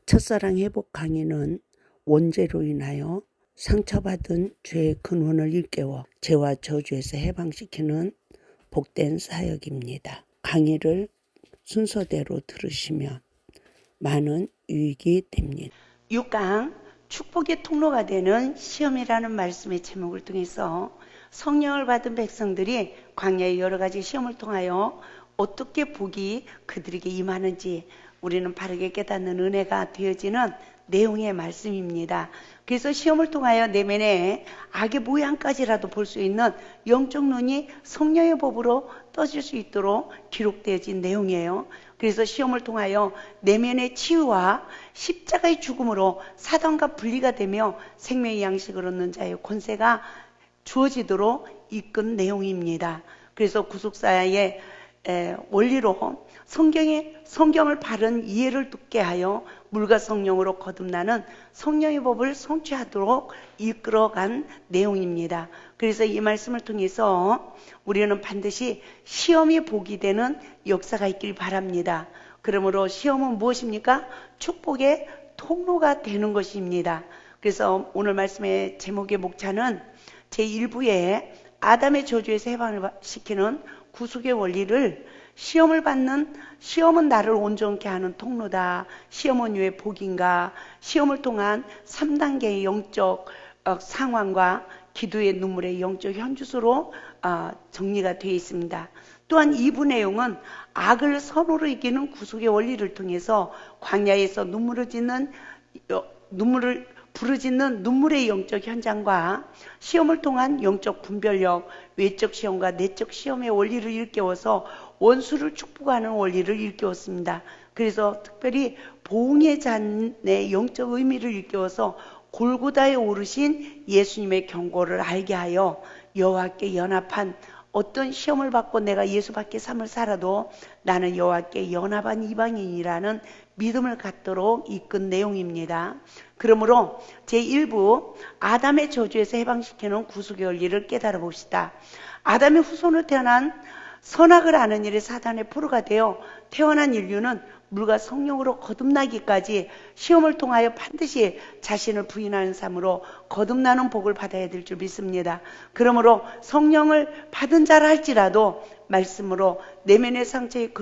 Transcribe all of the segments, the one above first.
첫사랑 회복 강의는 원죄로 인하여 상처받은 죄의 근원을 일깨워 죄와 저주에서 해방시키는 복된 사역입니다. 강의를 순서대로 들으시면 많은 유익이 됩니다. 6강 축복의 통로가 되는 시험이라는 말씀의 제목을 통해서 성령을 받은 백성들이 광야의 여러 가지 시험을 통하여 어떻게 복이 그들에게 임하는지 우리는 바르게 깨닫는 은혜가 되어지는 내용의 말씀입니다. 그래서 시험을 통하여 내면의 악의 모양까지라도 볼 수 있는 영적 눈이 성령의 법으로 떠질 수 있도록 기록되어진 내용이에요. 그래서 시험을 통하여 내면의 치유와 십자가의 죽음으로 사단과 분리가 되며 생명의 양식을 얻는 자의 권세가 주어지도록 이끈 내용입니다. 그래서 구속사의 원리로 성경을 바른 이해를 듣게 하여 물과 성령으로 거듭나는 성령의 법을 성취하도록 이끌어간 내용입니다. 그래서 이 말씀을 통해서 우리는 반드시 시험이 복이 되는 역사가 있길 바랍니다. 그러므로 시험은 무엇입니까? 축복의 통로가 되는 것입니다. 그래서 오늘 말씀의 제목의 목차는 제1부에 아담의 저주에서 해방을 시키는 구속의 원리를 시험은 나를 온전케 하는 통로다. 시험은 왜 복인가? 시험을 통한 3단계의 영적 상황과 기도의 눈물의 영적 현주소로 정리가 되어 있습니다. 또한 2부 내용은 악을 선으로 이기는 구속의 원리를 통해서 광야에서 눈물을 부르짖는 눈물의 영적 현장과 시험을 통한 영적 분별력, 외적 시험과 내적 시험의 원리를 일깨워서 원수를 축복하는 원리를 일깨웠습니다. 그래서 특별히 보응의 잔의 영적 의미를 일깨워서 골고다에 오르신 예수님의 경고를 알게 하여 여호와께 연합한 어떤 시험을 받고 내가 예수밖에 삶을 살아도 나는 여호와께 연합한 이방인이라는 믿음을 갖도록 이끈 내용입니다. 그러므로 제1부 아담의 저주에서 해방시키는 구속의 원리를 깨달아 봅시다. 아담의 후손으로 태어난 선악을 아는 일에 사단의 포로가 되어 태어난 인류는 물과 성령으로 거듭나기까지 시험을 통하여 반드시 자신을 부인하는 삶으로 거듭나는 복을 받아야 될 줄 믿습니다. 그러므로 성령을 받은 자라 할지라도 말씀으로 내면의 상처의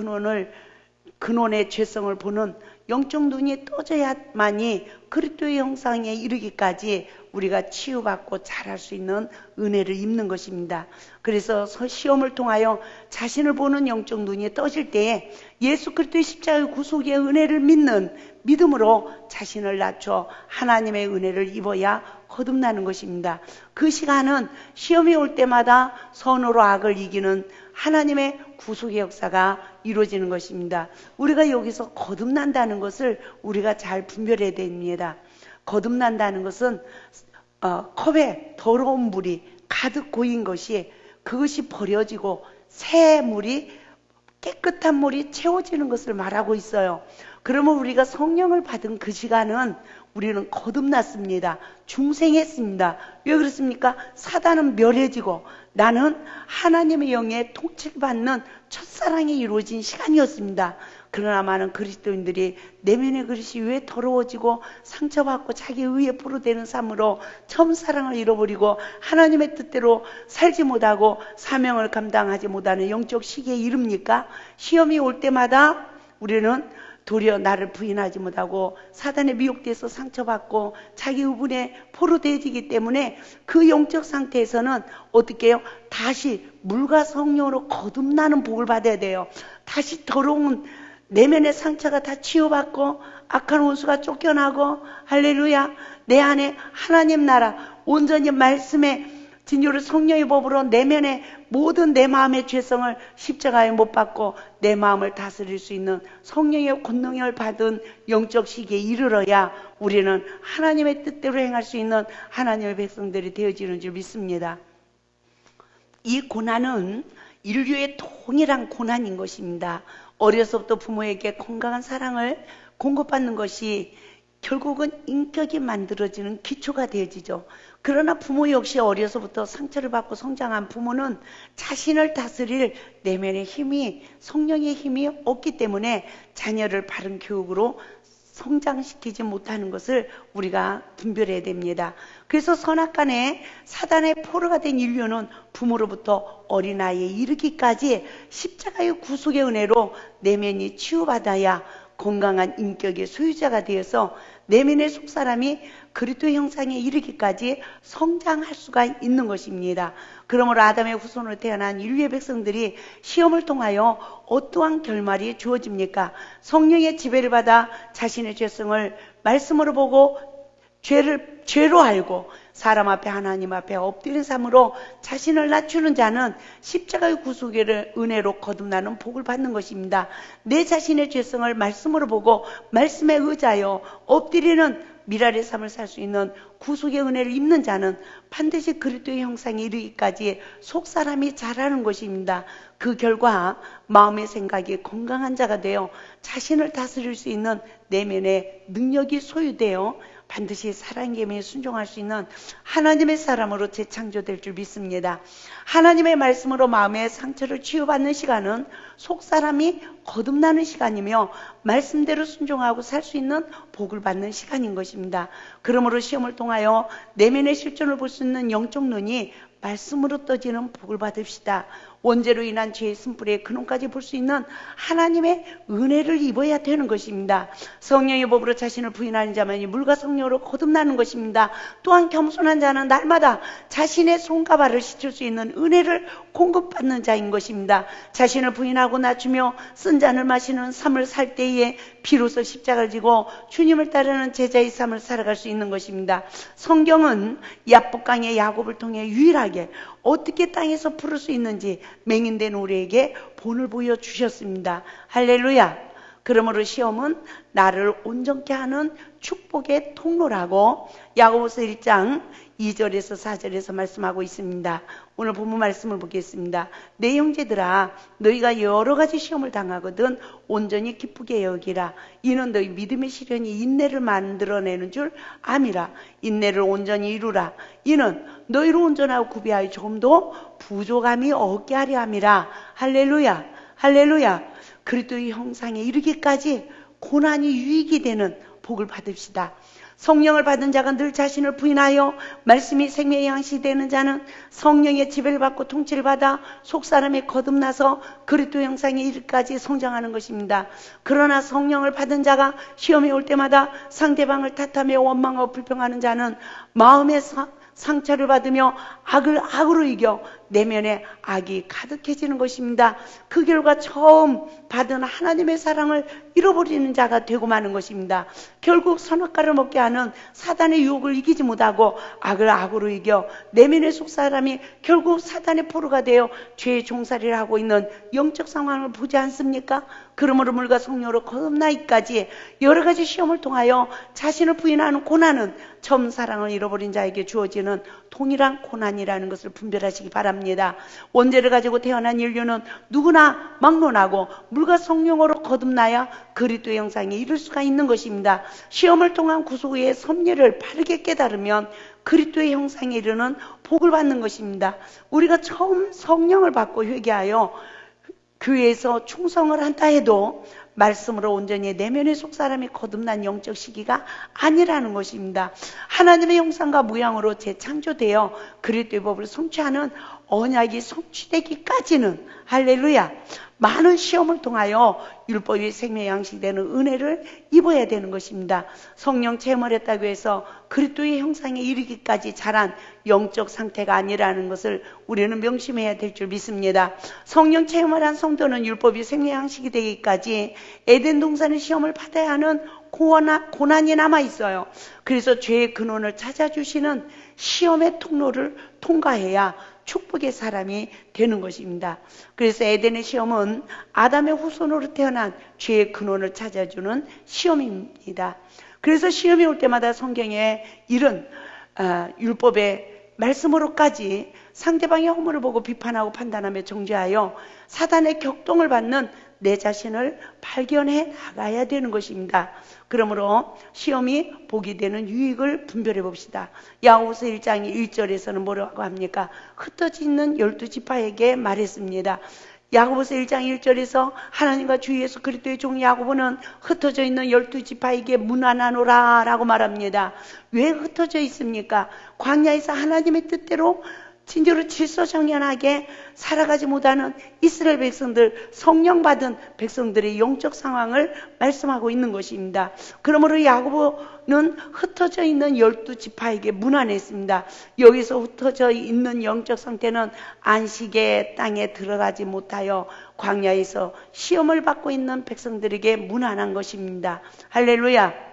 근원의 죄성을 보는 영적 눈이 떠져야만이 그리스도의 형상에 이르기까지 우리가 치유받고 자랄 수 있는 은혜를 입는 것입니다. 그래서 시험을 통하여 자신을 보는 영적 눈이 떠질 때에 예수 그리스도의 십자가의 구속의 은혜를 믿는 믿음으로 자신을 낮춰 하나님의 은혜를 입어야 거듭나는 것입니다. 그 시간은 시험이 올 때마다 선으로 악을 이기는 하나님의 구속의 역사가 이루어지는 것입니다. 우리가 여기서 거듭난다는 것을 우리가 잘 분별해야 됩니다. 거듭난다는 것은 컵에 더러운 물이 가득 고인 것이 그것이 버려지고 새 물이 깨끗한 물이 채워지는 것을 말하고 있어요. 그러면 우리가 성령을 받은 그 시간은 우리는 거듭났습니다. 중생했습니다. 왜 그렇습니까? 사단은 멸해지고 나는 하나님의 영에 통치를 받는 첫사랑이 이루어진 시간이었습니다. 그러나 많은 그리스도인들이 내면의 그릇이 왜 더러워지고 상처받고 자기 의에 포로되는 삶으로 처음 사랑을 잃어버리고 하나님의 뜻대로 살지 못하고 사명을 감당하지 못하는 영적 시기에 이릅니까? 시험이 올 때마다 우리는 도리어 나를 부인하지 못하고 사단에 미혹돼서 상처받고 자기 의분에 포로되어지기 때문에 그 영적 상태에서는 어떻게 해요? 다시 물과 성령으로 거듭나는 복을 받아야 돼요. 다시 더러운 내면의 상처가 다 치유받고 악한 원수가 쫓겨나고 할렐루야 내 안에 하나님 나라 온전히 말씀의 진료를 성령의 법으로 내면의 모든 내 마음의 죄성을 십자가에 못 박고 내 마음을 다스릴 수 있는 성령의 권능을 받은 영적 시기에 이르러야 우리는 하나님의 뜻대로 행할 수 있는 하나님의 백성들이 되어지는 줄 믿습니다. 이 고난은 인류의 동일한 고난인 것입니다. 어려서부터 부모에게 건강한 사랑을 공급받는 것이 결국은 인격이 만들어지는 기초가 되어지죠. 그러나 부모 역시 어려서부터 상처를 받고 성장한 부모는 자신을 다스릴 내면의 힘이 성령의 힘이 없기 때문에 자녀를 바른 교육으로 성장시키지 못하는 것을 우리가 분별해야 됩니다. 그래서 선악간에 사단의 포로가 된 인류는 부모로부터 어린아이에 이르기까지 십자가의 구속의 은혜로 내면이 치유받아야 건강한 인격의 소유자가 되어서 내면의 속사람이 그리스도의 형상에 이르기까지 성장할 수가 있는 것입니다. 그러므로 아담의 후손으로 태어난 인류의 백성들이 시험을 통하여 어떠한 결말이 주어집니까? 성령의 지배를 받아 자신의 죄성을 말씀으로 보고 죄로 알고 사람 앞에 하나님 앞에 엎드린 삶으로 자신을 낮추는 자는 십자가의 구속의 은혜로 거듭나는 복을 받는 것입니다. 내 자신의 죄성을 말씀으로 보고 말씀에 의지하여 엎드리는 미랄의 삶을 살 수 있는 구속의 은혜를 입는 자는 반드시 그리스도의 형상에 이르기까지 속사람이 자라는 것입니다. 그 결과 마음의 생각이 건강한 자가 되어 자신을 다스릴 수 있는 내면의 능력이 소유되어 반드시 사랑의 계명에 순종할 수 있는 하나님의 사람으로 재창조될 줄 믿습니다. 하나님의 말씀으로 마음의 상처를 치유받는 시간은 속사람이 거듭나는 시간이며 말씀대로 순종하고 살 수 있는 복을 받는 시간인 것입니다. 그러므로 시험을 통하여 내면의 실존을 볼 수 있는 영적 눈이 말씀으로 떠지는 복을 받읍시다. 원죄로 인한 죄의 쓴뿌리의 근원까지 볼 수 있는 하나님의 은혜를 입어야 되는 것입니다. 성령의 법으로 자신을 부인하는 자만이 물과 성령으로 거듭나는 것입니다. 또한 겸손한 자는 날마다 자신의 손과 발을 씻을 수 있는 은혜를 공급받는 자인 것입니다. 자신을 부인하고 낮추며 쓴 잔을 마시는 삶을 살 때에 비로소 십자가를 지고 주님을 따르는 제자의 삶을 살아갈 수 있는 것입니다. 성경은 야복강의 야곱을 통해 유일하게 어떻게 땅에서 풀을 수 있는지 맹인된 우리에게 본을 보여주셨습니다. 할렐루야. 그러므로 시험은 나를 온전케 하는 축복의 통로라고 야고보서 1장 2절에서 4절에서 말씀하고 있습니다. 오늘 본문 말씀을 보겠습니다. 내 형제들아 너희가 여러 가지 시험을 당하거든 온전히 기쁘게 여기라. 이는 너희 믿음의 시련이 인내를 만들어내는 줄 암이라. 인내를 온전히 이루라. 이는 너희로 온전하고 구비하여 조금도 부족함이 없게 하려 함이라. 할렐루야. 할렐루야. 그리스도의 형상에 이르기까지 고난이 유익이 되는 복을 받읍시다. 성령을 받은 자가 늘 자신을 부인하여 말씀이 생명의 양식이 되는 자는 성령의 지배를 받고 통치를 받아 속사람이 거듭나서 그리스도 형상에 이르기까지 성장하는 것입니다. 그러나 성령을 받은 자가 시험이 올 때마다 상대방을 탓하며 원망하고 불평하는 자는 마음의 상처를 받으며 악을 악으로 이겨 내면에 악이 가득해지는 것입니다. 그 결과 처음 받은 하나님의 사랑을 잃어버리는 자가 되고 마는 것입니다. 결국 선악과를 먹게 하는 사단의 유혹을 이기지 못하고 악을 악으로 이겨 내면의 속사람이 결국 사단의 포로가 되어 죄의 종살이를 하고 있는 영적 상황을 보지 않습니까? 그러므로 물과 성령으로 거듭나기까지 여러 가지 시험을 통하여 자신을 부인하는 고난은 처음 사랑을 잃어버린 자에게 주어지는 동일한 고난이라는 것을 분별하시기 바랍니다. 원죄를 가지고 태어난 인류는 누구나 막론하고 물과 성령으로 거듭나야 그리스도의 형상에 이를 수가 있는 것입니다. 시험을 통한 구속의 섭리를 바르게 깨달으면 그리스도의 형상에 이르는 복을 받는 것입니다. 우리가 처음 성령을 받고 회개하여 교회에서 충성을 한다 해도 말씀으로 온전히 내면의 속사람이 거듭난 영적 시기가 아니라는 것입니다. 하나님의 형상과 모양으로 재창조되어 그리스도의 법을 성취하는 언약이 성취되기까지는 할렐루야 많은 시험을 통하여 율법이 생명의 양식이 되는 은혜를 입어야 되는 것입니다. 성령 체험을 했다고 해서 그리스도의 형상에 이르기까지 자란 영적 상태가 아니라는 것을 우리는 명심해야 될 줄 믿습니다. 성령 체험을 한 성도는 율법이 생명의 양식이 되기까지 에덴 동산의 시험을 받아야 하는 고난이 남아 있어요. 그래서 죄의 근원을 찾아주시는 시험의 통로를 통과해야 축복의 사람이 되는 것입니다. 그래서 에덴의 시험은 아담의 후손으로 태어난 죄의 근원을 찾아주는 시험입니다. 그래서 시험이 올 때마다 성경에 이런 율법의 말씀으로까지 상대방의 허물을 보고 비판하고 판단하며 정죄하여 사단의 격동을 받는 내 자신을 발견해 나가야 되는 것입니다. 그러므로 시험이 복이 되는 유익을 분별해 봅시다. 야고보서 1장 1절에서는 뭐라고 합니까? 흩어져 있는 12지파에게 말했습니다. 야고보서 1장 1절에서 하나님과 주 예수 그리스도의 종 야고보는 흩어져 있는 12지파에게 문안하노라 라고 말합니다. 왜 흩어져 있습니까? 광야에서 하나님의 뜻대로 진짜로 질서정연하게 살아가지 못하는 이스라엘 백성들, 성령 받은 백성들의 영적 상황을 말씀하고 있는 것입니다. 그러므로 야고보는 흩어져 있는 12지파에게 문안했습니다. 여기서 흩어져 있는 영적 상태는 안식의 땅에 들어가지 못하여 광야에서 시험을 받고 있는 백성들에게 문안한 것입니다. 할렐루야.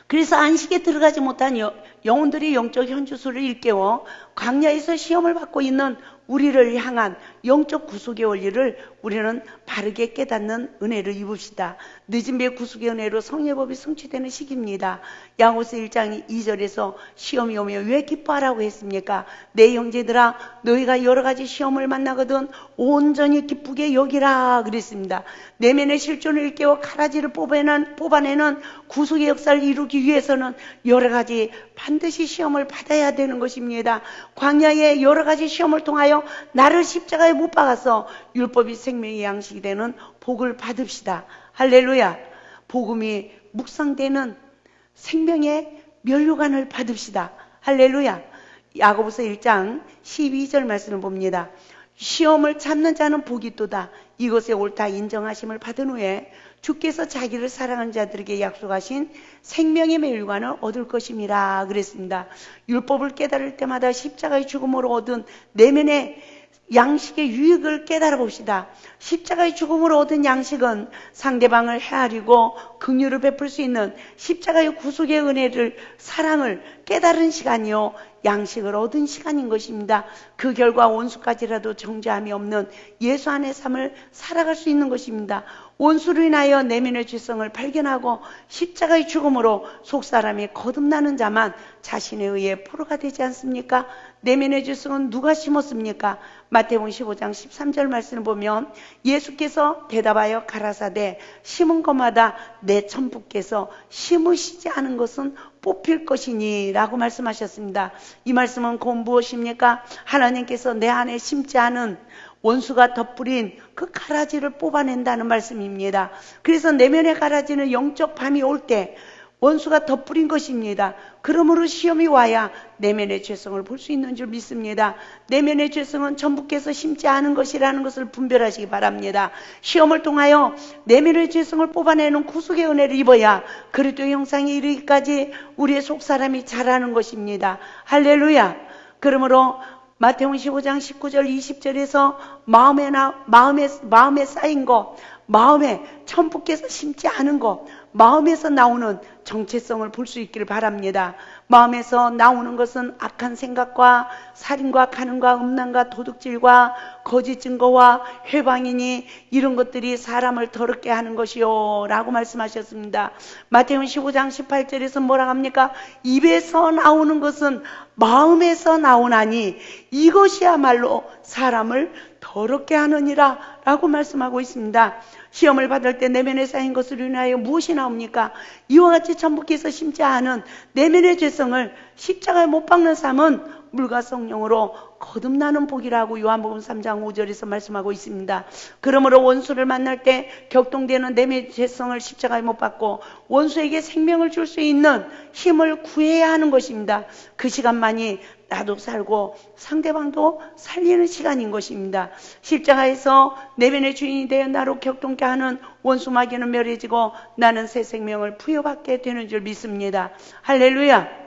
그래서 안식에 들어가지 못한 영혼들의 영적 현주소를 일깨워 광야에서 시험을 받고 있는 우리를 향한 영적 구속의 원리를 우리는 바르게 깨닫는 은혜를 입읍시다. 늦은 배 구속의 은혜로 성령의 법이 성취되는 시기입니다. 야고보서 1장 2절에서 시험이 오면 왜 기뻐하라고 했습니까? 내 형제들아 너희가 여러 가지 시험을 만나거든 온전히 기쁘게 여기라 그랬습니다. 내면의 실존을 일깨워 가라지를 뽑아내는 구속의 역사를 이루기 위해서는 여러 가지 반드시 시험을 받아야 되는 것입니다. 광야의 여러 가지 시험을 통하여 나를 십자가에 못 박아서 율법이 생명의 양식이 되는 복을 받읍시다. 할렐루야. 복음이 묵상되는 생명의 면류관을 받읍시다. 할렐루야. 야고보서 1장 12절 말씀을 봅니다. 시험을 참는 자는 복이 있도다. 이것에 옳다 인정하심을 받은 후에 주께서 자기를 사랑하는 자들에게 약속하신 생명의 면류관을 얻을 것임이라 그랬습니다. 율법을 깨달을 때마다 십자가의 죽음으로 얻은 내면의 양식의 유익을 깨달아 봅시다. 십자가의 죽음으로 얻은 양식은 상대방을 헤아리고 긍휼을 베풀 수 있는 십자가의 구속의 은혜를, 사랑을 깨달은 시간이요 양식을 얻은 시간인 것입니다. 그 결과 원수까지라도 정죄함이 없는 예수 안의 삶을 살아갈 수 있는 것입니다. 원수로 인하여 내면의 죄성을 발견하고 십자가의 죽음으로 속사람이 거듭나는 자만 자신에 의해 포로가 되지 않습니까? 내면의 죄성은 누가 심었습니까? 마태복음 15장 13절 말씀을 보면 예수께서 대답하여 가라사대 심은 것마다 내 천부께서 심으시지 않은 것은 뽑힐 것이니 라고 말씀하셨습니다. 이 말씀은 곧 무엇입니까? 하나님께서 내 안에 심지 않은 원수가 덧뿌린 그 가라지를 뽑아낸다는 말씀입니다. 그래서 내면의 가라지는 영적 밤이 올 때 원수가 덧뿌린 것입니다. 그러므로 시험이 와야 내면의 죄성을 볼 수 있는 줄 믿습니다. 내면의 죄성은 천부께서 심지 않은 것이라는 것을 분별하시기 바랍니다. 시험을 통하여 내면의 죄성을 뽑아내는 구속의 은혜를 입어야 그리스도의 형상에 이르기까지 우리의 속사람이 자라는 것입니다. 할렐루야. 그러므로 마태복음 15장 19절 20절에서 마음에 쌓인 것, 마음에 천부께서 심지 않은 것, 마음에서 나오는 정체성을 볼 수 있기를 바랍니다. 마음에서 나오는 것은 악한 생각과 살인과 간음과 음란과 도둑질과 거짓 증거와 회방이니 이런 것들이 사람을 더럽게 하는 것이요 라고 말씀하셨습니다. 마태복음 15장 18절에서 뭐라 합니까? 입에서 나오는 것은 마음에서 나오나니 이것이야말로 사람을 더럽게 하느니라 라고 말씀하고 있습니다. 시험을 받을 때 내면에 쌓인 것으로 인하여 무엇이 나옵니까? 이와 같이 천부께서 심지 않은 내면의 죄성을 십자가에 못 박는 삶은 물과 성령으로 거듭나는 복이라고 요한복음 3장 5절에서 말씀하고 있습니다. 그러므로 원수를 만날 때 격동되는 내면의 죄성을 십자가에 못 박고 원수에게 생명을 줄 수 있는 힘을 구해야 하는 것입니다. 그 시간만이 나도 살고 상대방도 살리는 시간인 것입니다. 십자가에서 내면의 주인이 되어 나로 격동케 하는 원수 마귀는 멸해지고 나는 새 생명을 부여받게 되는 줄 믿습니다. 할렐루야.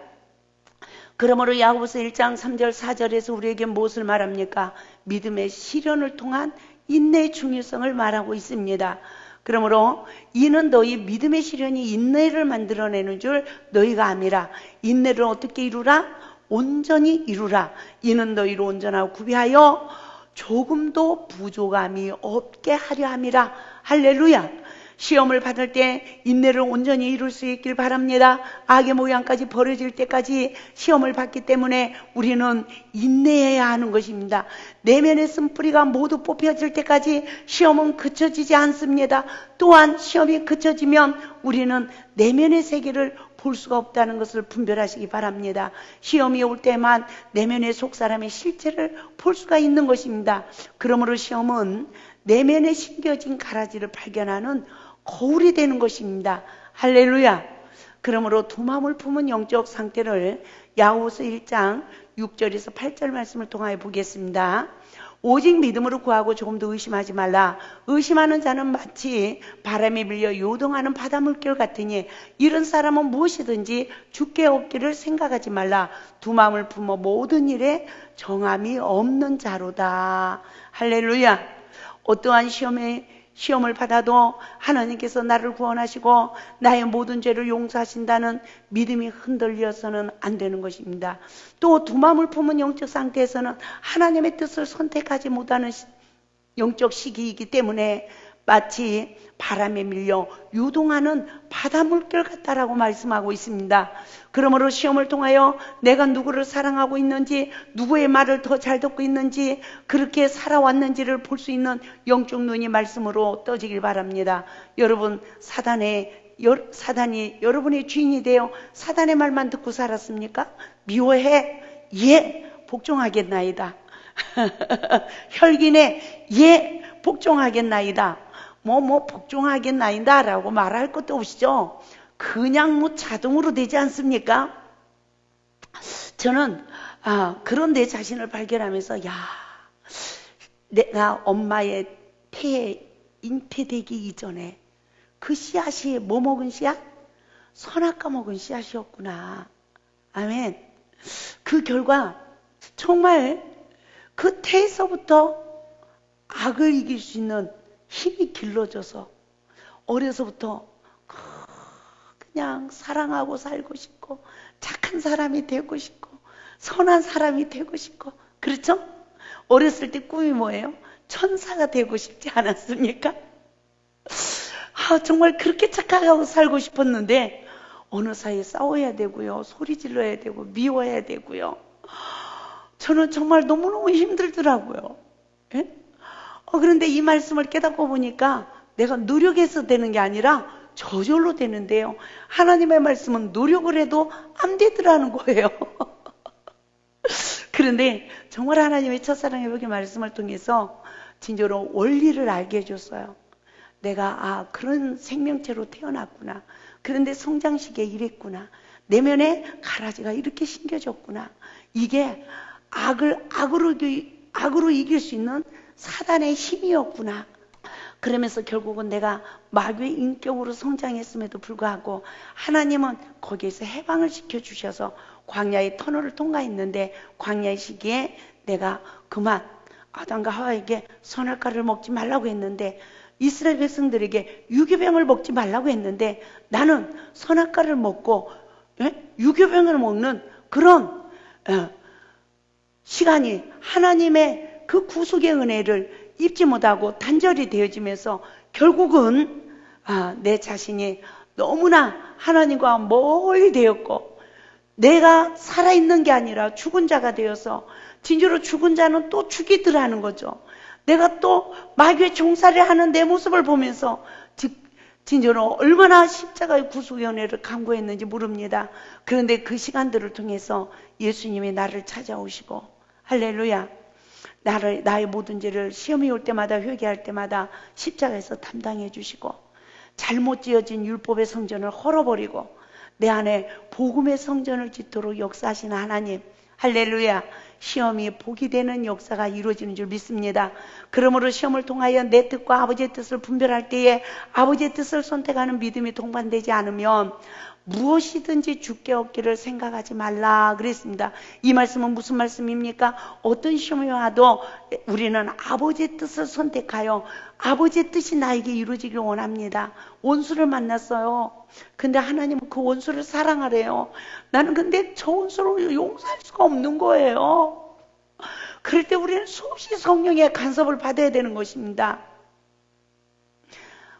그러므로 야고보서 1장 3절 4절에서 우리에게 무엇을 말합니까? 믿음의 시련을 통한 인내의 중요성을 말하고 있습니다. 그러므로 이는 너희 믿음의 시련이 인내를 만들어내는 줄 너희가 암이라. 인내를 어떻게 이루라? 온전히 이루라. 이는 너희로 온전하고 구비하여 조금도 부족함이 없게 하려 함이라. 할렐루야. 시험을 받을 때 인내를 온전히 이룰 수 있길 바랍니다. 악의 모양까지 벌어질 때까지 시험을 받기 때문에 우리는 인내해야 하는 것입니다. 내면의 쓴뿌리가 모두 뽑혀질 때까지 시험은 그쳐지지 않습니다. 또한 시험이 그쳐지면 우리는 내면의 세계를 볼 수가 없다는 것을 분별하시기 바랍니다. 시험이 올 때만 내면의 속사람의 실체를 볼 수가 있는 것입니다. 그러므로 시험은 내면에 심겨진 가라지를 발견하는 거울이 되는 것입니다. 할렐루야. 그러므로 두 마음을 품은 영적 상태를 야고보서 1장 6절에서 8절 말씀을 통하여 보겠습니다. 오직 믿음으로 구하고 조금도 의심하지 말라. 의심하는 자는 마치 바람에 밀려 요동하는 바다 물결 같으니 이런 사람은 무엇이든지 주께 얻기를 생각하지 말라. 두 마음을 품어 모든 일에 정함이 없는 자로다. 할렐루야. 어떠한 시험을 받아도 하나님께서 나를 구원하시고 나의 모든 죄를 용서하신다는 믿음이 흔들려서는 안 되는 것입니다. 또 두 마음을 품은 영적 상태에서는 하나님의 뜻을 선택하지 못하는 영적 시기이기 때문에 마치 바람에 밀려 유동하는 바다 물결 같다라고 말씀하고 있습니다. 그러므로 시험을 통하여 내가 누구를 사랑하고 있는지, 누구의 말을 더 잘 듣고 있는지, 그렇게 살아왔는지를 볼 수 있는 영적 눈이 말씀으로 떠지길 바랍니다. 여러분, 사단이 여러분의 주인이 되어 사단의 말만 듣고 살았습니까? 미워해? 예, 복종하겠나이다. 혈기네? 예, 복종하겠나이다. 복종하겠나이다 라고 말할 것도 없이죠. 그냥 자동으로 되지 않습니까? 저는 그런 내 자신을 발견하면서 내가 엄마의 폐에 잉태되기 이전에 그 씨앗이 뭐 먹은 씨앗? 선악과 먹은 씨앗이었구나. 아멘. 그 결과 정말 그 태에서부터 악을 이길 수 있는 힘이 길러져서 어려서부터 그냥 사랑하고 살고 싶고 착한 사람이 되고 싶고 선한 사람이 되고 싶고, 그렇죠? 어렸을 때 꿈이 뭐예요? 천사가 되고 싶지 않았습니까? 정말 그렇게 착하고 살고 싶었는데 어느 사이에 싸워야 되고요, 소리 질러야 되고 미워야 되고요. 저는 정말 너무너무 힘들더라고요. 예? 그런데 이 말씀을 깨닫고 보니까 내가 노력해서 되는 게 아니라 저절로 되는데요. 하나님의 말씀은 노력을 해도 안 되더라는 거예요. 그런데 정말 하나님의 첫사랑의 벽의 말씀을 통해서 진짜로 원리를 알게 해줬어요. 내가 그런 생명체로 태어났구나. 그런데 성장식에 이랬구나. 내면에 가라지가 이렇게 심겨졌구나. 이게 악으로 이길 수 있는 사단의 힘이었구나. 그러면서 결국은 내가 마귀의 인격으로 성장했음에도 불구하고 하나님은 거기에서 해방을 시켜주셔서 광야의 터널을 통과했는데, 광야의 시기에 내가 그만 아담과 하와에게 선악과를 먹지 말라고 했는데, 이스라엘 백성들에게 유교병을 먹지 말라고 했는데, 나는 선악과를 먹고 유교병을 먹는 그런 시간이 하나님의 그 구속의 은혜를 입지 못하고 단절이 되어지면서 결국은 내 자신이 너무나 하나님과 멀리 되었고, 내가 살아있는 게 아니라 죽은 자가 되어서 진짜로 죽은 자는 또 죽이더라는 거죠. 내가 또 마귀의 종살이를 하는 내 모습을 보면서 진짜로 얼마나 십자가의 구속의 은혜를 간구했는지 모릅니다. 그런데 그 시간들을 통해서 예수님이 나를 찾아오시고, 할렐루야, 나의 모든 죄를 시험이 올 때마다, 회개할 때마다 십자가에서 담당해 주시고, 잘못 지어진 율법의 성전을 헐어버리고 내 안에 복음의 성전을 짓도록 역사하시는 하나님, 할렐루야, 시험이 복이 되는 역사가 이루어지는 줄 믿습니다. 그러므로 시험을 통하여 내 뜻과 아버지의 뜻을 분별할 때에 아버지의 뜻을 선택하는 믿음이 동반되지 않으면 무엇이든지 주께 얻기를 생각하지 말라 그랬습니다. 이 말씀은 무슨 말씀입니까? 어떤 시험이 와도 우리는 아버지의 뜻을 선택하여 아버지의 뜻이 나에게 이루어지길 원합니다. 원수를 만났어요. 근데 하나님은 그 원수를 사랑하래요. 나는 근데 저 원수를 용서할 수가 없는 거예요. 그럴 때 우리는 수없이 성령의 간섭을 받아야 되는 것입니다.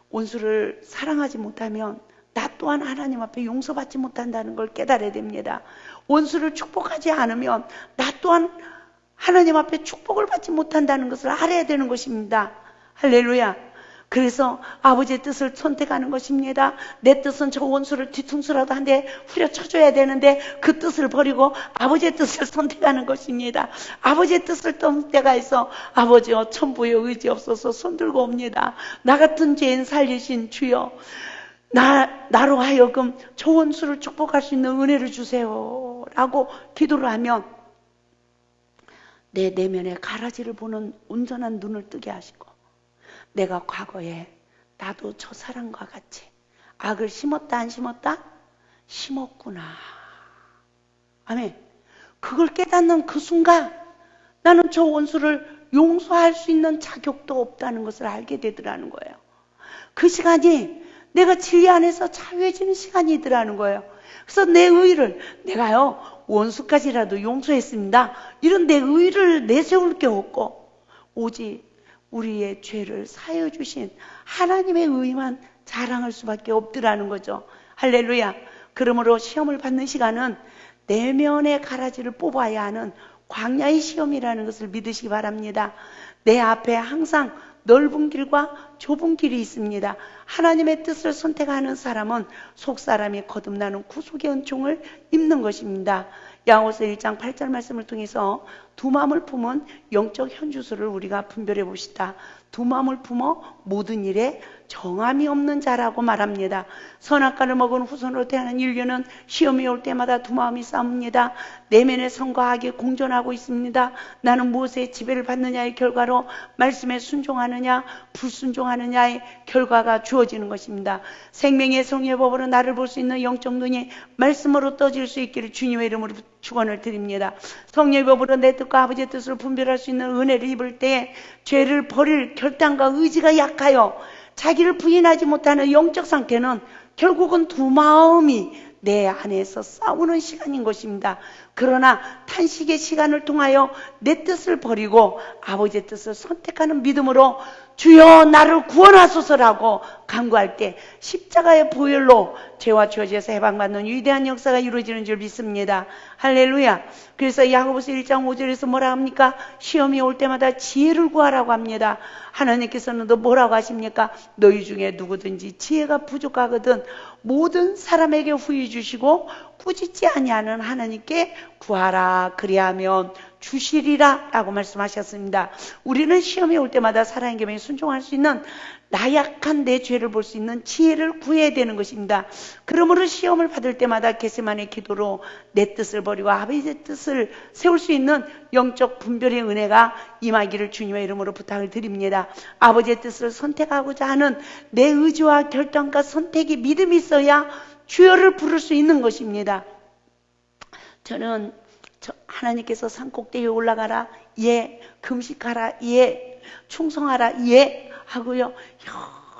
원수를 사랑하지 못하면 나 또한 하나님 앞에 용서받지 못한다는 걸 깨달아야 됩니다. 원수를 축복하지 않으면 나 또한 하나님 앞에 축복을 받지 못한다는 것을 알아야 되는 것입니다. 할렐루야. 그래서 아버지의 뜻을 선택하는 것입니다. 내 뜻은 저 원수를 뒤통수라도 한 대 후려쳐줘야 되는데 그 뜻을 버리고 아버지의 뜻을 선택하는 것입니다. 아버지의 뜻을 떠날 때가 있어. 아버지여 천부의 의지 없어서 손들고 옵니다. 나 같은 죄인 살리신 주여, 나로 하여금 저 원수를 축복할 수 있는 은혜를 주세요 라고 기도를 하면 내 내면의 가라지를 보는 온전한 눈을 뜨게 하시고, 내가 과거에 나도 저 사람과 같이 악을 심었다 안 심었다? 심었구나. 아멘. 그걸 깨닫는 그 순간 나는 저 원수를 용서할 수 있는 자격도 없다는 것을 알게 되더라는 거예요. 그 시간이 내가 진리 안에서 자유해지는 시간이더라는 거예요. 그래서 내 의를, 내가요 원수까지라도 용서했습니다, 이런 내 의를 내세울 게 없고 오직 우리의 죄를 사여 주신 하나님의 의만 자랑할 수밖에 없더라는 거죠. 할렐루야. 그러므로 시험을 받는 시간은 내면의 가라지를 뽑아야 하는 광야의 시험이라는 것을 믿으시기 바랍니다. 내 앞에 항상 넓은 길과 좁은 길이 있습니다. 하나님의 뜻을 선택하는 사람은 속사람이 거듭나는 구속의 은총을 입는 것입니다. 야고보서 1장 8절 말씀을 통해서 두 마음을 품은 영적 현주소를 우리가 분별해 봅시다. 두 마음을 품어 모든 일에 정함이 없는 자라고 말합니다. 선악과를 먹은 후손으로 태어난 인류는 시험이 올 때마다 두 마음이 싸웁니다. 내면의 선과 악이 공존하고 있습니다. 나는 무엇에 지배를 받느냐의 결과로 말씀에 순종하느냐 불순종하느냐의 결과가 주어지는 것입니다. 생명의 성령의 법으로 나를 볼 수 있는 영적 눈이 말씀으로 떠질 수 있기를 주님의 이름으로 축원을 드립니다. 성령의 법으로 내 뜻과 아버지의 뜻을 분별할 수 있는 은혜를 입을 때에 죄를 버릴 결단과 의지가 약하여 자기를 부인하지 못하는 영적 상태는 결국은 두 마음이 내 안에서 싸우는 시간인 것입니다. 그러나 탄식의 시간을 통하여 내 뜻을 버리고 아버지의 뜻을 선택하는 믿음으로 주여 나를 구원하소서라고 간구할 때 십자가의 보혈로 죄와 죄에서 해방받는 위대한 역사가 이루어지는 줄 믿습니다. 할렐루야. 그래서 야고보서 1장 5절에서 뭐라 합니까? 시험이 올 때마다 지혜를 구하라고 합니다. 하나님께서는 또 뭐라고 하십니까? 너희 중에 누구든지 지혜가 부족하거든 모든 사람에게 후히 주시고 꾸짖지 아니하는 하나님께 구하라. 그리하면 주시리라 라고 말씀하셨습니다. 우리는 시험이 올 때마다 살아있는 겸에 순종할 수 있는 나약한 내 죄를 볼 수 있는 지혜를 구해야 되는 것입니다. 그러므로 시험을 받을 때마다 겟세마네 기도로 내 뜻을 버리고 아버지의 뜻을 세울 수 있는 영적 분별의 은혜가 임하기를 주님의 이름으로 부탁을 드립니다. 아버지의 뜻을 선택하고자 하는 내 의지와 결단과 선택이 믿음이 있어야 주여를 부를 수 있는 것입니다. 저는 하나님께서 산꼭대기에 올라가라, 예. 금식하라, 예. 충성하라, 예. 하고요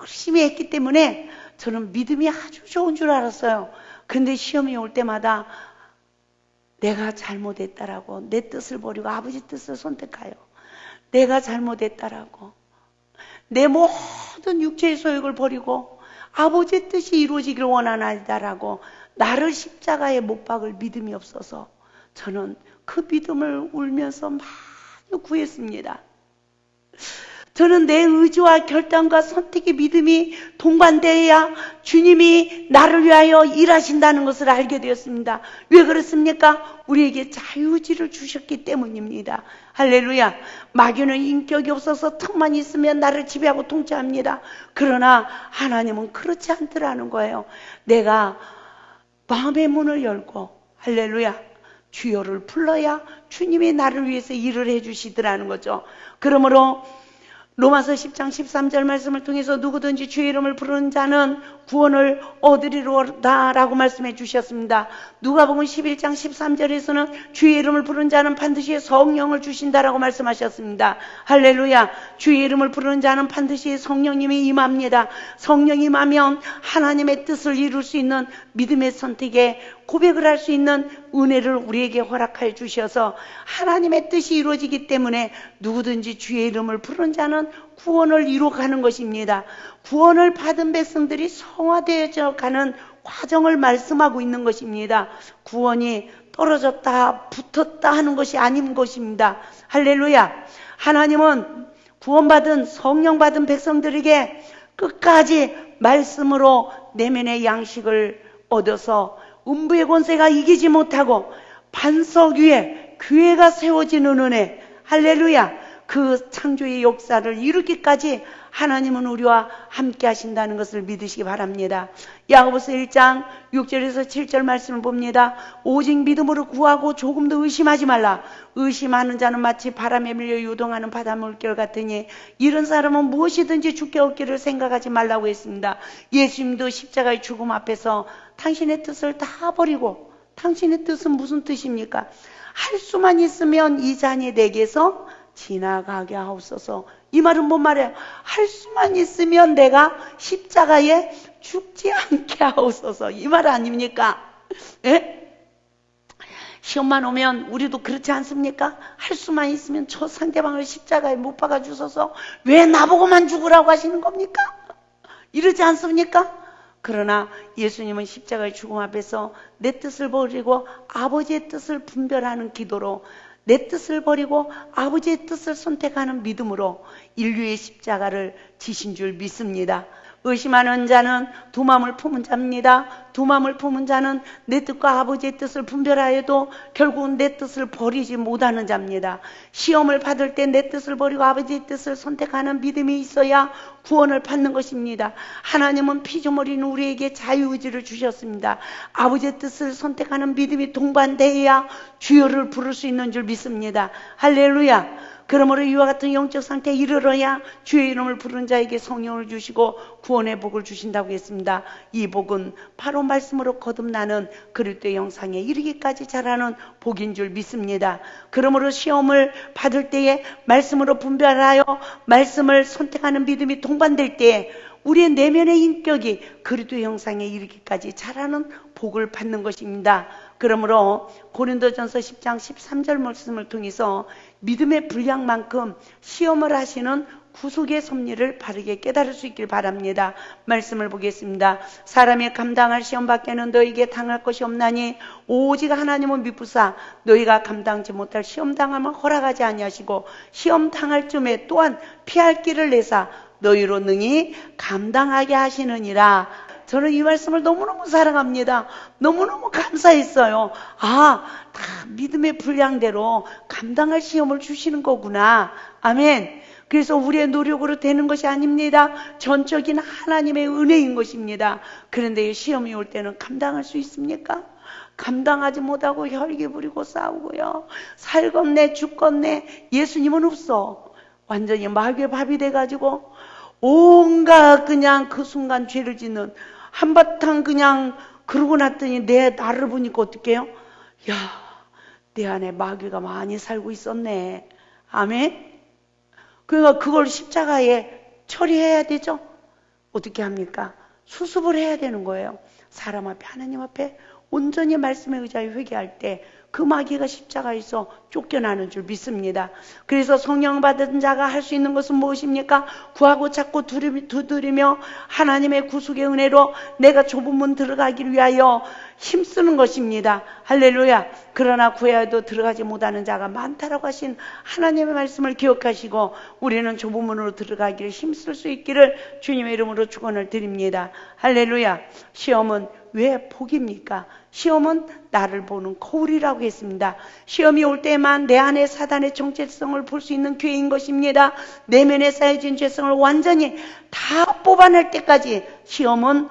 열심히 했기 때문에 저는 믿음이 아주 좋은 줄 알았어요. 근데 시험이 올 때마다 내가 잘못했다라고 내 뜻을 버리고 아버지 뜻을 선택하여 내가 잘못했다라고 내 모든 육체의 소욕을 버리고 아버지의 뜻이 이루어지길 원하나이다라고 나를 십자가에 못 박을 믿음이 없어서 저는 그 믿음을 울면서 많이 구했습니다. 저는 내 의지와 결단과 선택의 믿음이 동반되어야 주님이 나를 위하여 일하신다는 것을 알게 되었습니다. 왜 그렇습니까? 우리에게 자유의지를 주셨기 때문입니다. 할렐루야. 마귀는 인격이 없어서 틈만 있으면 나를 지배하고 통치합니다. 그러나 하나님은 그렇지 않더라는 거예요. 내가 마음의 문을 열고 할렐루야 주여를 불러야 주님이 나를 위해서 일을 해주시더라는 거죠. 그러므로 로마서 10장 13절 말씀을 통해서 누구든지 주의 이름을 부르는 자는 구원을 얻으리로다 라고 말씀해 주셨습니다. 누가복음 11장 13절에서는 주의 이름을 부르는 자는 반드시 성령을 주신다라고 말씀하셨습니다. 할렐루야. 주의 이름을 부르는 자는 반드시 성령님이 임합니다. 성령이 임하면 하나님의 뜻을 이룰 수 있는 믿음의 선택에 고백을 할 수 있는 은혜를 우리에게 허락하여 주셔서 하나님의 뜻이 이루어지기 때문에 누구든지 주의 이름을 부르는 자는 구원을 이루어가는 것입니다. 구원을 받은 백성들이 성화되어져 가는 과정을 말씀하고 있는 것입니다. 구원이 떨어졌다 붙었다 하는 것이 아닌 것입니다. 할렐루야. 하나님은 구원받은 성령 받은 백성들에게 끝까지 말씀으로 내면의 양식을 얻어서 음부의 권세가 이기지 못하고 반석 위에 교회가 세워지는 은혜, 할렐루야. 그 창조의 역사를 이루기까지 하나님은 우리와 함께 하신다는 것을 믿으시기 바랍니다. 야고보서 1장 6절에서 7절 말씀을 봅니다. 오직 믿음으로 구하고 조금도 의심하지 말라. 의심하는 자는 마치 바람에 밀려 요동하는 바닷물결 같으니 이런 사람은 무엇이든지 주께 얻기를 생각하지 말라고 했습니다. 예수님도 십자가의 죽음 앞에서 당신의 뜻을 다 버리고, 당신의 뜻은 무슨 뜻입니까? 할 수만 있으면 이 잔이 내게서 지나가게 하옵소서. 이 말은 뭔 말이에요? 할 수만 있으면 내가 십자가에 죽지 않게 하옵소서. 이 말 아닙니까? 예? 시험만 오면 우리도 그렇지 않습니까? 할 수만 있으면 저 상대방을 십자가에 못 박아 주소서. 왜 나보고만 죽으라고 하시는 겁니까? 이러지 않습니까? 그러나 예수님은 십자가의 죽음 앞에서 내 뜻을 버리고 아버지의 뜻을 분별하는 기도로, 내 뜻을 버리고 아버지의 뜻을 선택하는 믿음으로 인류의 십자가를 지신 줄 믿습니다. 의심하는 자는 두 마음을 품은 자입니다. 두 마음을 품은 자는 내 뜻과 아버지의 뜻을 분별하여도 결국은 내 뜻을 버리지 못하는 자입니다. 시험을 받을 때 내 뜻을 버리고 아버지의 뜻을 선택하는 믿음이 있어야 구원을 받는 것입니다. 하나님은 피조물인 우리에게 자유의지를 주셨습니다. 아버지의 뜻을 선택하는 믿음이 동반되어야 주여를 부를 수 있는 줄 믿습니다. 할렐루야. 그러므로 이와 같은 영적 상태에 이르러야 주의 이름을 부르는 자에게 성령을 주시고 구원의 복을 주신다고 했습니다. 이 복은 바로 말씀으로 거듭나는 그리스도의 형상에 이르기까지 자라는 복인 줄 믿습니다. 그러므로 시험을 받을 때에 말씀으로 분별하여 말씀을 선택하는 믿음이 동반될 때에 우리의 내면의 인격이 그리스도의 형상에 이르기까지 자라는 복을 받는 것입니다. 그러므로 고린도전서 10장 13절 말씀을 통해서 믿음의 분량만큼 시험을 하시는 구속의 섭리를 바르게 깨달을 수 있길 바랍니다. 말씀을 보겠습니다. 사람이 감당할 시험 밖에는 너희에게 당할 것이 없나니 오직 하나님은 미쁘사 너희가 감당지 못할 시험 당함을 허락하지 아니하시고 시험 당할 쯤에 또한 피할 길을 내사 너희로 능히 감당하게 하시느니라. 저는 이 말씀을 너무너무 사랑합니다. 너무너무 감사했어요. 다 믿음의 분량대로 감당할 시험을 주시는 거구나. 아멘. 그래서 우리의 노력으로 되는 것이 아닙니다. 전적인 하나님의 은혜인 것입니다. 그런데 시험이 올 때는 감당할 수 있습니까? 감당하지 못하고 혈기 부리고 싸우고요. 살겠네 죽겠네. 예수님은 없어. 완전히 마귀의 밥이 돼가지고 온갖 그냥 그 순간 죄를 짓는, 한바탕 그냥 그러고 났더니 나를 보니까 어떡해요? 야, 내 안에 마귀가 많이 살고 있었네. 아멘? 그러니까 그걸 십자가에 처리해야 되죠? 어떻게 합니까? 수습을 해야 되는 거예요. 사람 앞에, 하나님 앞에 온전히 말씀의 의자에 회개할 때 그 마귀가 십자가에서 쫓겨나는 줄 믿습니다. 그래서 성령 받은 자가 할 수 있는 것은 무엇입니까? 구하고 찾고 두드리며 하나님의 구속의 은혜로 내가 좁은 문 들어가기 위하여 힘쓰는 것입니다. 할렐루야. 그러나 구해도 들어가지 못하는 자가 많다라고 하신 하나님의 말씀을 기억하시고 우리는 좁은 문으로 들어가기를 힘쓸 수 있기를 주님의 이름으로 축원을 드립니다. 할렐루야. 시험은 왜 복입니까? 시험은 나를 보는 거울이라고 했습니다. 시험이 올 때만 내 안에 사단의 정체성을 볼 수 있는 기회인 것입니다. 내면에 쌓여진 죄성을 완전히 다 뽑아낼 때까지 시험은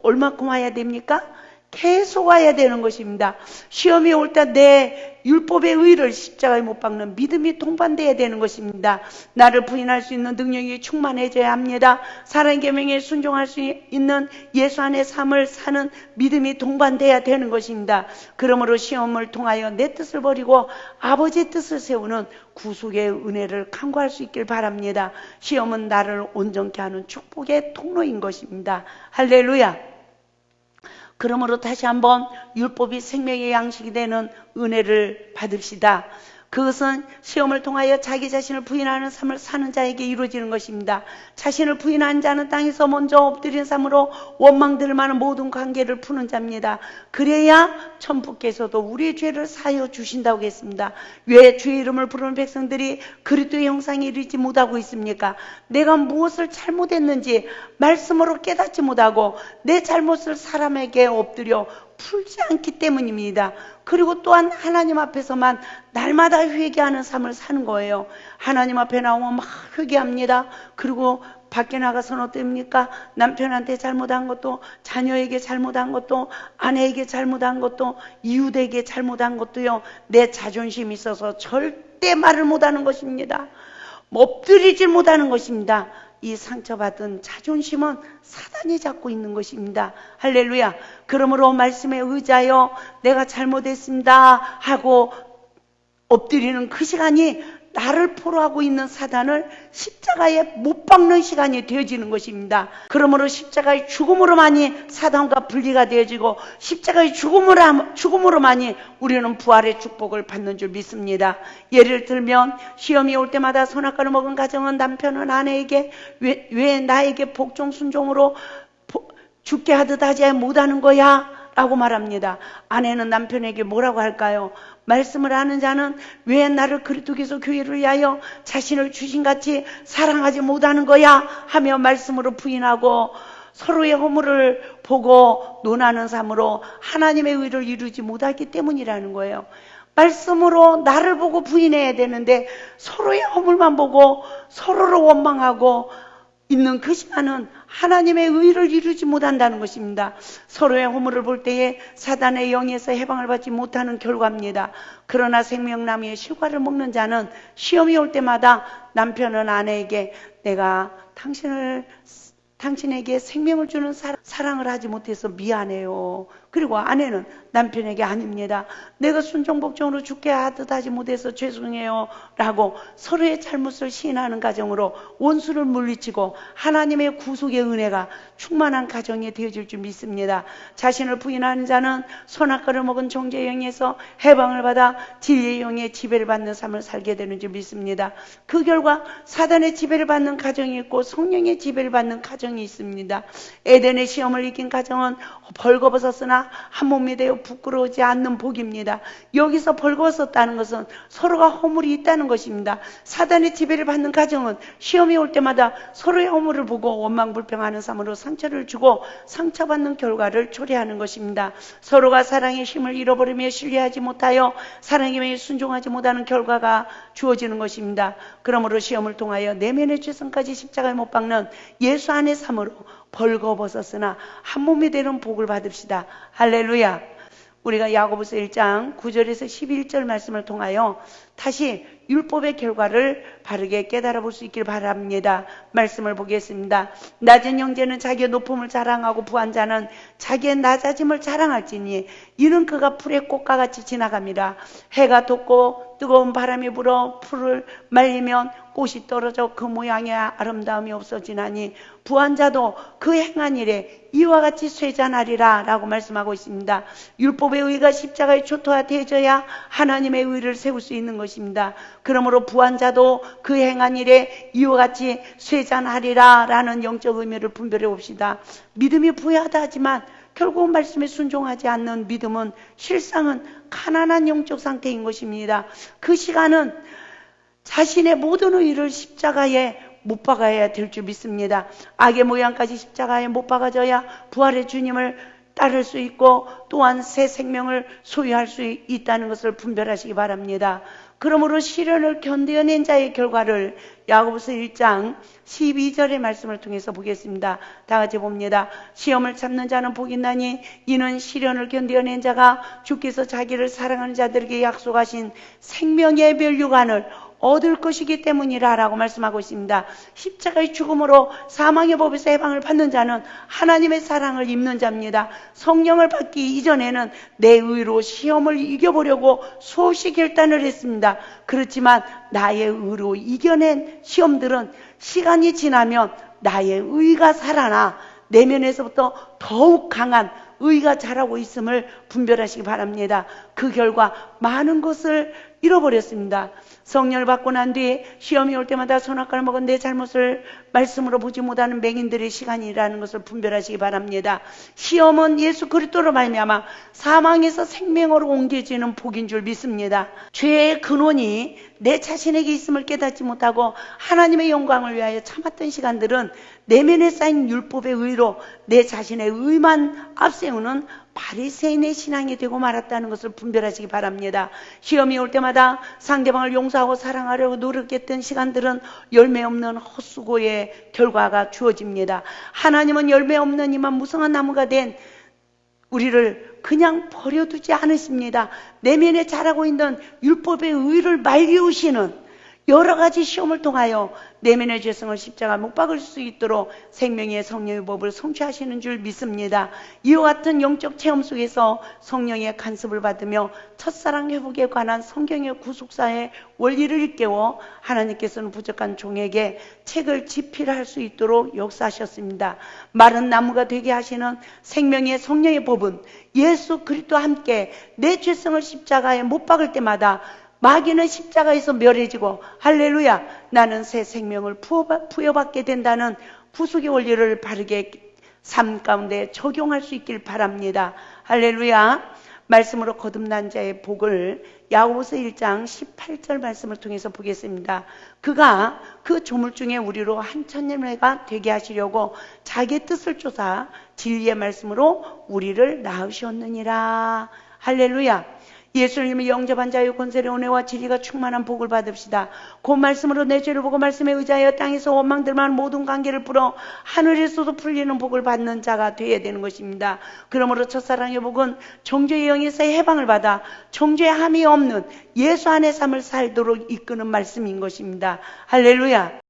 얼마큼 와야 됩니까? 계속 와야 되는 것입니다. 시험이 올 때 내 율법의 의를 십자가에 못 박는 믿음이 동반돼야 되는 것입니다. 나를 부인할 수 있는 능력이 충만해져야 합니다. 사랑의 계명에 순종할 수 있는 예수 안의 삶을 사는 믿음이 동반돼야 되는 것입니다. 그러므로 시험을 통하여 내 뜻을 버리고 아버지의 뜻을 세우는 구속의 은혜를 간구할 수 있길 바랍니다. 시험은 나를 온전케 하는 축복의 통로인 것입니다. 할렐루야. 그러므로 다시 한번 율법이 생명의 양식이 되는 은혜를 받읍시다. 그것은 시험을 통하여 자기 자신을 부인하는 삶을 사는 자에게 이루어지는 것입니다. 자신을 부인한 자는 땅에서 먼저 엎드린 삶으로 원망될 만한 모든 관계를 푸는 자입니다. 그래야 천부께서도 우리의 죄를 사하여 주신다고 했습니다. 왜 주의 이름을 부르는 백성들이 그리스도의 형상에 이르지 못하고 있습니까? 내가 무엇을 잘못했는지 말씀으로 깨닫지 못하고 내 잘못을 사람에게 엎드려 풀지 않기 때문입니다. 그리고 또한 하나님 앞에서만 날마다 회개하는 삶을 사는 거예요. 하나님 앞에 나오면 막 회개합니다. 그리고 밖에 나가서는 어떻습니까? 남편한테 잘못한 것도, 자녀에게 잘못한 것도, 아내에게 잘못한 것도, 이웃에게 잘못한 것도요, 내 자존심이 있어서 절대 말을 못하는 것입니다. 엎드리질 못하는 것입니다. 이 상처받은 자존심은 사단이 잡고 있는 것입니다. 할렐루야. 그러므로 말씀에 의지하여 내가 잘못했습니다 하고 엎드리는 그 시간이 나를 포로하고 있는 사단을 십자가에 못 박는 시간이 되어지는 것입니다. 그러므로 십자가의 죽음으로만이 사단과 분리가 되어지고 십자가의 죽음으로만이 우리는 부활의 축복을 받는 줄 믿습니다. 예를 들면 시험이 올 때마다 선악과를 먹은 가정은 남편은 아내에게 왜 나에게 복종 순종으로 죽게 하듯 하지 못하는 거야? 라고 말합니다. 아내는 남편에게 뭐라고 할까요? 말씀을 아는 자는 왜 나를 그리스도께서 교회를 위하여 자신을 주신같이 사랑하지 못하는 거야? 하며 말씀으로 부인하고 서로의 허물을 보고 논하는 삶으로 하나님의 의를 이루지 못하기 때문이라는 거예요. 말씀으로 나를 보고 부인해야 되는데 서로의 허물만 보고 서로를 원망하고 있는 그 시간은 하나님의 의를 이루지 못한다는 것입니다. 서로의 허물을 볼 때에 사단의 영에서 해방을 받지 못하는 결과입니다. 그러나 생명나무의 실과를 먹는 자는 시험이 올 때마다 남편은 아내에게 내가 당신에게 생명을 주는 사랑을 하지 못해서 미안해요. 그리고 아내는 남편에게 아닙니다. 내가 순종복종으로 죽게 하듯 하지 못해서 죄송해요 라고 서로의 잘못을 시인하는 가정으로 원수를 물리치고 하나님의 구속의 은혜가 충만한 가정이 되어질 줄 믿습니다. 자신을 부인하는 자는 선악과를 먹은 정죄의 영에서 해방을 받아 진리의 영의 지배를 받는 삶을 살게 되는 줄 믿습니다. 그 결과 사단의 지배를 받는 가정이 있고 성령의 지배를 받는 가정이 있습니다. 에덴의 시험을 이긴 가정은 벌거벗었으나 한 몸이 되어 부끄러우지 않는 복입니다. 여기서 벌거벗었다는 것은 서로가 허물이 있다는 것입니다. 사단의 지배를 받는 가정은 시험이 올 때마다 서로의 허물을 보고 원망불평하는 삶으로 상처를 주고 상처받는 결과를 초래하는 것입니다. 서로가 사랑의 힘을 잃어버리며 신뢰하지 못하여 사랑의 명에 순종하지 못하는 결과가 주어지는 것입니다. 그러므로 시험을 통하여 내면의 죄성까지 십자가에 못 박는 예수 안의 삶으로 벌거벗었으나 한 몸이 되는 복을 받읍시다. 할렐루야. 우리가 야고보서 1장 9절에서 11절 말씀을 통하여 다시 율법의 결과를 바르게 깨달아 볼 수 있길 바랍니다. 말씀을 보겠습니다. 낮은 형제는 자기의 높음을 자랑하고 부한 자는 자기의 낮아짐을 자랑할지니 이는 그가 풀의 꽃과 같이 지나갑니다. 해가 돋고 뜨거운 바람이 불어 풀을 말리면 꽃이 떨어져 그 모양의 아름다움이 없어지나니 부한 자도 그 행한 일에 이와 같이 쇠잔하리라 라고 말씀하고 있습니다. 율법의 의가 십자가에 초토화되어져야 하나님의 의를 세울 수 있는 것입니다. 그러므로 부한 자도 그 행한 일에 이와 같이 쇠잔하리라 라는 영적 의미를 분별해 봅시다. 믿음이 부여하다 하지만 결국 말씀에 순종하지 않는 믿음은 실상은 가난한 영적 상태인 것입니다. 그 시간은 자신의 모든 의를 십자가에 못 박아야 될 줄 믿습니다. 악의 모양까지 십자가에 못 박아져야 부활의 주님을 따를 수 있고 또한 새 생명을 소유할 수 있다는 것을 분별하시기 바랍니다. 그러므로 시련을 견뎌낸 자의 결과를 야고보서 1장 12절의 말씀을 통해서 보겠습니다. 다 같이 봅니다. 시험을 참는 자는 복이 나니 이는 시련을 견뎌낸 자가 주께서 자기를 사랑하는 자들에게 약속하신 생명의 멸류관을 얻을 것이기 때문이라 라고 말씀하고 있습니다. 십자가의 죽음으로 사망의 법에서 해방을 받는 자는 하나님의 사랑을 입는 자입니다. 성령을 받기 이전에는 내 의로 시험을 이겨보려고 수없이 결단을 했습니다. 그렇지만 나의 의로 이겨낸 시험들은 시간이 지나면 나의 의가 살아나 내면에서부터 더욱 강한 의가 자라고 있음을 분별하시기 바랍니다. 그 결과 많은 것을 잃어버렸습니다. 성령을 받고 난 뒤에 시험이 올 때마다 선악과를 먹은 내 잘못을 말씀으로 보지 못하는 맹인들의 시간이라는 것을 분별하시기 바랍니다. 시험은 예수 그리스도로 말미암아 사망에서 생명으로 옮겨지는 복인 줄 믿습니다. 죄의 근원이 내 자신에게 있음을 깨닫지 못하고 하나님의 영광을 위하여 참았던 시간들은 내면에 쌓인 율법의 의로 내 자신의 의만 앞세우는 바리새인의 신앙이 되고 말았다는 것을 분별하시기 바랍니다. 시험이 올 때마다 상대방을 용서하고 사랑하려고 노력했던 시간들은 열매 없는 헛수고의 결과가 주어집니다. 하나님은 열매 없는 이만 무성한 나무가 된 우리를 그냥 버려두지 않으십니다. 내면에 자라고 있는 율법의 의를 말리우시는 여러 가지 시험을 통하여 내면의 죄성을 십자가 못 박을 수 있도록 생명의 성령의 법을 성취하시는 줄 믿습니다. 이와 같은 영적 체험 속에서 성령의 간섭을 받으며 첫사랑 회복에 관한 성경의 구속사의 원리를 일깨워 하나님께서는 부족한 종에게 책을 집필할 수 있도록 역사하셨습니다. 마른 나무가 되게 하시는 생명의 성령의 법은 예수 그리스도와 함께 내 죄성을 십자가에 못 박을 때마다 마귀는 십자가에서 멸해지고 할렐루야 나는 새 생명을 부여받게 된다는 부속의 원리를 바르게 삶 가운데 적용할 수 있길 바랍니다. 할렐루야. 말씀으로 거듭난 자의 복을 야고보서 1장 18절 말씀을 통해서 보겠습니다. 그가 그 조물 중에 우리로 한 천년회가 되게 하시려고 자기의 뜻을 쫓아 진리의 말씀으로 우리를 낳으셨느니라. 할렐루야. 예수님을 영접한 자의 권세의 은혜와 진리가 충만한 복을 받읍시다. 그 말씀으로 내 죄를 보고 말씀에 의지하여 땅에서 원망될 만한 모든 관계를 풀어 하늘에서도 풀리는 복을 받는 자가 되어야 되는 것입니다. 그러므로 첫사랑의 복은 정죄의 영에서의 해방을 받아 정죄함이 없는 예수 안의 삶을 살도록 이끄는 말씀인 것입니다. 할렐루야.